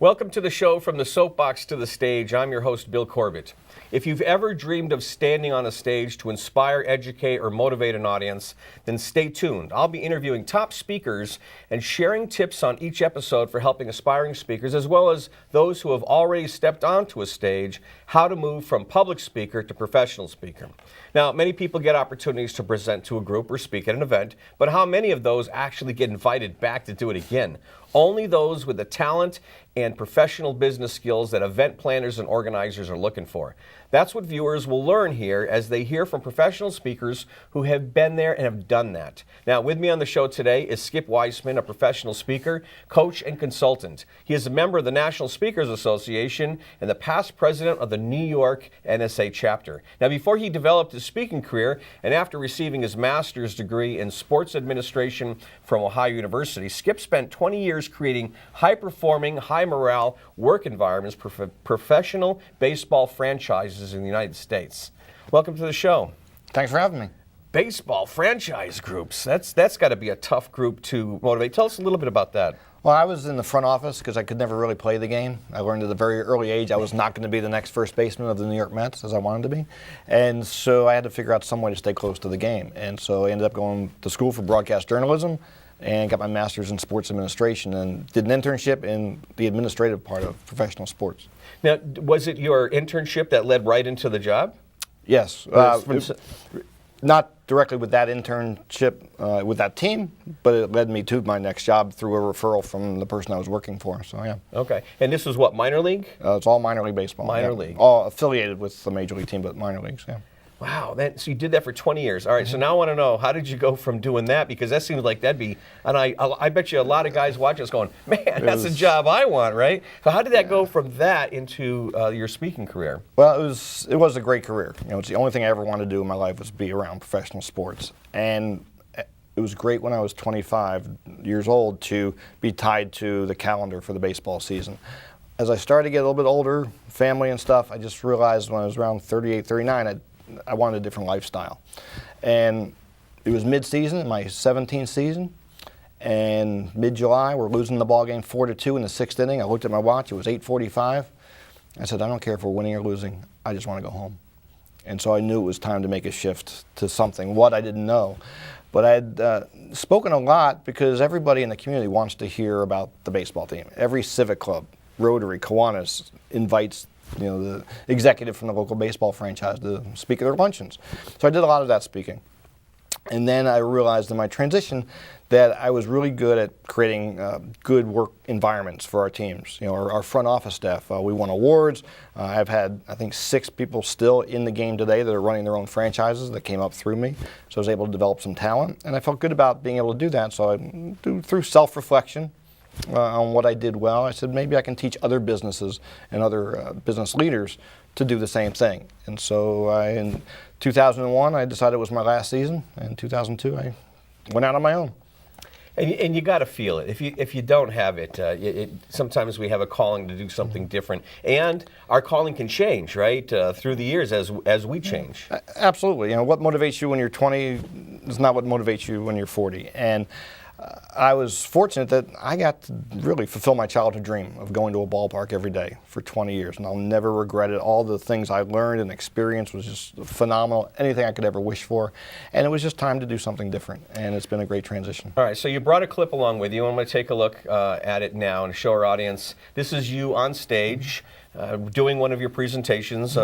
Welcome to the show From the Soapbox to the Stage. I'm your host, Bill Corbett. If you've ever dreamed of standing on a stage to inspire, educate, or motivate an audience, then stay tuned. I'll be interviewing top speakers and sharing tips on each episode for helping aspiring speakers, as well as those who have already stepped onto a stage, how to move from public speaker to professional speaker. Now, many people get opportunities to present to a group or speak at an event, but how many of those actually get invited back to do it again? Only those with the talent and professional business skills that event planners and organizers are looking for. That's what viewers will learn here as they hear from professional speakers who have been there and have done that. Now, with me on the show today is Skip Weisman, a professional speaker, coach, and consultant. He is a member of the National Speakers Association and the past president of the New York NSA chapter. Now, before he developed his speaking career and after receiving his master's degree in sports administration from Ohio University, Skip spent 20 years creating high-performing, high-morale work environments for professional baseball franchises in the United States. Welcome to the show. Thanks for having me. Baseball franchise groups, that's got to be a tough group to motivate. Tell us a little bit about that. Well, I was in the front office because I could never really play the game. I learned at a very early age I was not going to be the next first baseman of the New York Mets as I wanted to be. And so I had to figure out some way to stay close to the game. And so I ended up going to school for broadcast journalism and got my master's in sports administration and did an internship in the administrative part of professional sports. Now, was it your internship that led right into the job? Yes. Not directly with that internship with that team, but it led me to my next job through a referral from the person I was working for. So, yeah. Okay. And this was what, minor league? It's all minor league baseball. Minor league. All affiliated with the major league team, but minor leagues, yeah. Wow, so you did that for 20 years. All right, so now I want to know, how did you go from doing that? Because that seems like that'd be, and I bet you a lot of guys watching us going, man, that's a job I want, right? So how did that go from that into your speaking career? Well, it was a great career. You know, it's the only thing I ever wanted to do in my life was be around professional sports. And it was great when I was 25 years old to be tied to the calendar for the baseball season. As I started to get a little bit older, family and stuff, I just realized when I was around 38, 39, I wanted a different lifestyle. And it was mid-season, my 17th season, and mid-July, we're losing the ball game 4-2 in the sixth inning. I looked at my watch, it was 8:45. I said, I don't care if we're winning or losing, I just want to go home. And so I knew it was time to make a shift to something, what I didn't know. But I had spoken a lot because everybody in the community wants to hear about the baseball team. Every civic club, Rotary, Kiwanis, invites the executive from the local baseball franchise to speak at their luncheons. So I did a lot of that speaking. And then I realized in my transition that I was really good at creating good work environments for our teams. You know, our front office staff, we won awards. I've had, I think, 6 people still in the game today that are running their own franchises that came up through me. So I was able to develop some talent, and I felt good about being able to do that. So through self-reflection, on what I did well, I said maybe I can teach other businesses and other business leaders to do the same thing. And so in 2001, I decided it was my last season. And in 2002, I went out on my own. And you got to feel it. If you don't have it, sometimes we have a calling to do something different. And our calling can change, right, through the years as we change. Absolutely. You know, what motivates you when you're 20 is not what motivates you when you're 40. And I was fortunate that I got to really fulfill my childhood dream of going to a ballpark every day for 20 years, and I'll never regret it. All the things I learned and experienced was just phenomenal, anything I could ever wish for, and it was just time to do something different, and it's been a great transition. All right, so you brought a clip along with you. I'm going to take a look at it now and show our audience. This is you on stage doing one of your presentations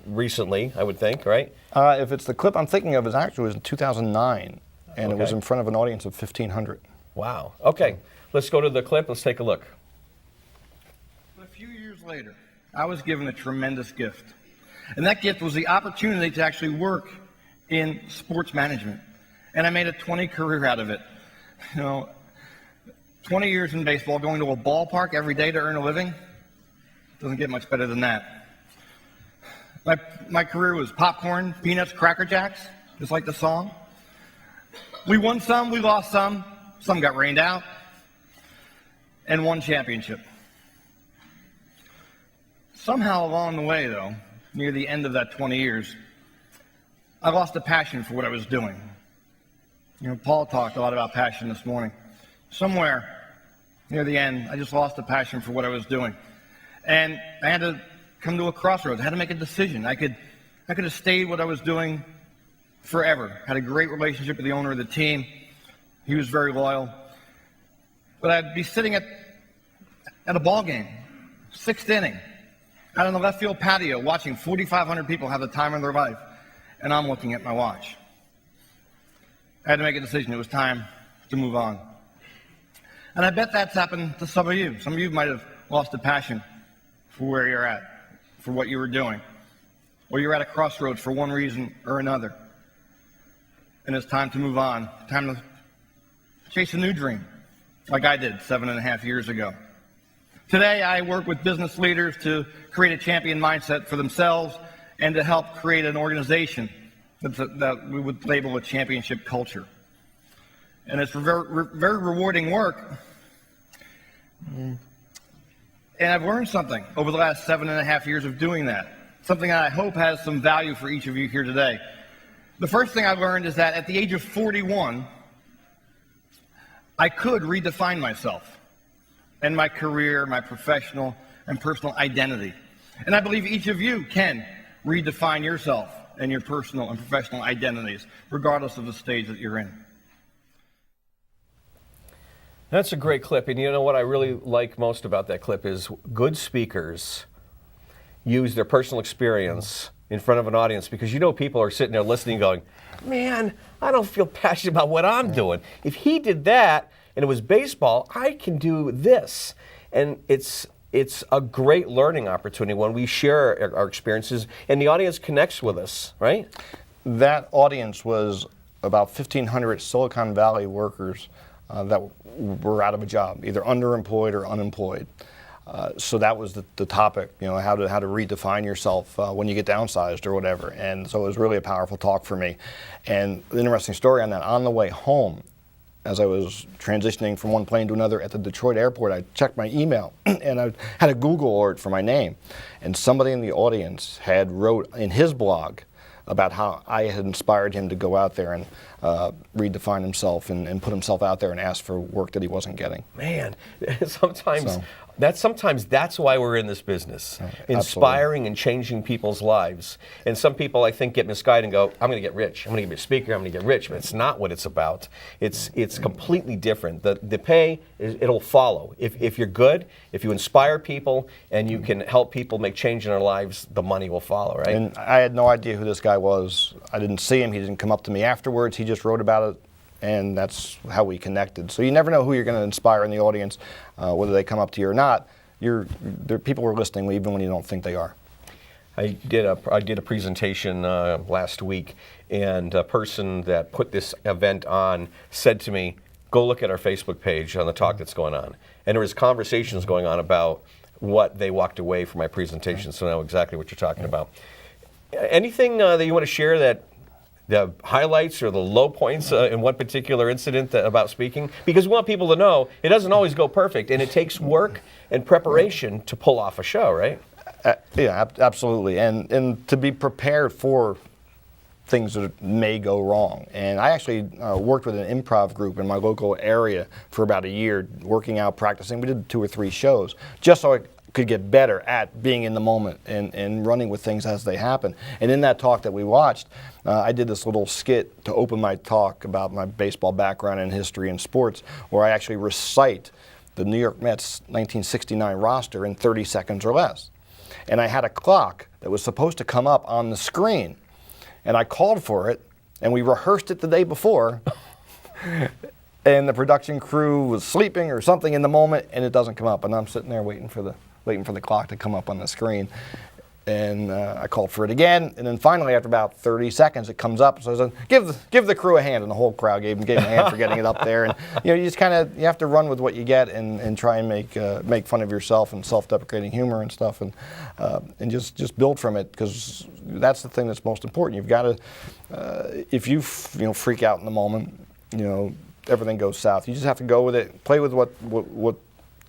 recently, I would think, right? If it's the clip I'm thinking of, it actually was in 2009. And It was in front of an audience of 1,500. Wow. Okay, let's go to the clip. Let's take a look. A few years later, I was given a tremendous gift. And that gift was the opportunity to actually work in sports management. And I made a 20 career out of it. You know, 20 years in baseball, going to a ballpark every day to earn a living, doesn't get much better than that. My career was popcorn, peanuts, Cracker Jacks, just like the song. We won some, we lost some got rained out, and won championship. Somehow along the way, though, near the end of that 20 years, I lost a passion for what I was doing. You know, Paul talked a lot about passion this morning. Somewhere near the end, I just lost the passion for what I was doing. And I had to come to a crossroads. I had to make a decision. I could have stayed what I was doing forever. Had a great relationship with the owner of the team. He was very loyal. But I'd be sitting at a ball game, 6th inning, out on the left field patio, watching 4,500 people have the time of their life, and I'm looking at my watch. I had to make a decision. It was time to move on. And I bet that's happened to some of you. Some of you might have lost the passion for where you're at, for what you were doing, or you're at a crossroads for one reason or another. And it's time to move on, time to chase a new dream, like I did 7.5 years ago. Today, I work with business leaders to create a champion mindset for themselves and to help create an organization that we would label a championship culture. And it's very rewarding work. And I've learned something over the last 7.5 years of doing that, something that I hope has some value for each of you here today. The first thing I learned is that at the age of 41, I could redefine myself and my career, my professional and personal identity. And I believe each of you can redefine yourself and your personal and professional identities, regardless of the stage that you're in. That's a great clip, and you know what I really like most about that clip is good speakers use their personal experience in front of an audience, because you know people are sitting there listening going, man, I don't feel passionate about what I'm doing. If he did that and it was baseball, I can do this. And it's a great learning opportunity when we share our experiences and the audience connects with us, right? That audience was about 1,500 Silicon Valley workers that were out of a job, either underemployed or unemployed. So that was the topic, you know, how to redefine yourself when you get downsized or whatever. And so it was really a powerful talk for me. And the interesting story on that, on the way home, as I was transitioning from one plane to another at the Detroit airport, I checked my email and I had a Google alert for my name. And somebody in the audience had wrote in his blog about how I had inspired him to go out there and redefine himself and put himself out there and ask for work that he wasn't getting. Man, sometimes that's why we're in this business, inspiring and changing people's lives. And some people, I think, get misguided and go, I'm going to get rich. I'm going to be a speaker. I'm going to get rich. But it's not what it's about. It's completely different. The pay, it'll follow. If you're good, if you inspire people and you can help people make change in their lives, the money will follow, right? And I had no idea who this guy was. I didn't see him. He didn't come up to me afterwards. He just wrote about it. And that's how we connected. So you never know who you're going to inspire in the audience, whether they come up to you or not. People are listening even when you don't think they are. I did a presentation last week, and a person that put this event on said to me, go look at our Facebook page on the talk that's going on. And there was conversations going on about what they walked away from my presentation, so I know exactly what you're talking about. Anything that you want to share, that the highlights or the low points in one particular incident about speaking? Because we want people to know it doesn't always go perfect, and it takes work and preparation to pull off a show, right? Yeah, absolutely. And to be prepared for things that may go wrong. And I actually worked with an improv group in my local area for about a year, working out, practicing. We did 2 or 3 shows just so I could get better at being in the moment and running with things as they happen. And in that talk that we watched, I did this little skit to open my talk about my baseball background and history and sports, where I actually recite the New York Mets 1969 roster in 30 seconds or less. And I had a clock that was supposed to come up on the screen. And I called for it, and we rehearsed it the day before. And the production crew was sleeping or something in the moment, and it doesn't come up. And I'm sitting there waiting for the clock to come up on the screen. And I called for it again, and then finally, after about 30 seconds, it comes up. So I said, "Give the crew a hand," and the whole crowd gave him a hand for getting it up there. And you just you have to run with what you get and try and make fun of yourself and self-deprecating humor and stuff, and just build from it, because that's the thing that's most important. You've got to, if you freak out in the moment, everything goes south. You just have to go with it, play with what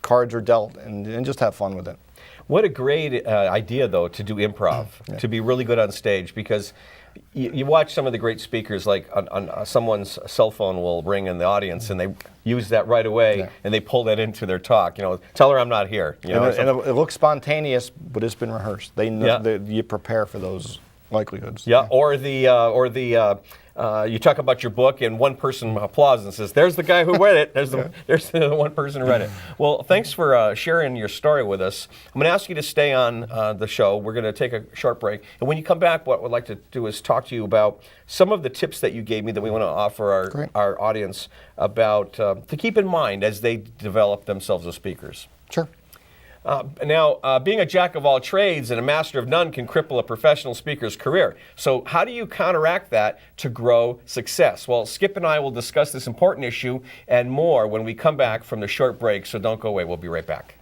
cards are dealt, and just have fun with it. What a great idea, though, to do improv, to be really good on stage, because you watch some of the great speakers, like on someone's cell phone will ring in the audience, and they use that right away, and they pull that into their talk. Tell her I'm not here. And it looks spontaneous, but it's been rehearsed. They know you prepare for those likelihoods. Yeah, or the you talk about your book, and one person applauds and says, "There's the guy who read it. There's the one person who read it." Well, thanks for sharing your story with us. I'm going to ask you to stay on the show. We're going to take a short break, and when you come back, what we'd like to do is talk to you about some of the tips that you gave me that we want to offer our audience about to keep in mind as they develop themselves as speakers. Sure. Now, being a jack of all trades and a master of none can cripple a professional speaker's career. So how do you counteract that to grow success? Well, Skip and I will discuss this important issue and more when we come back from the short break, so don't go away. We'll be right back.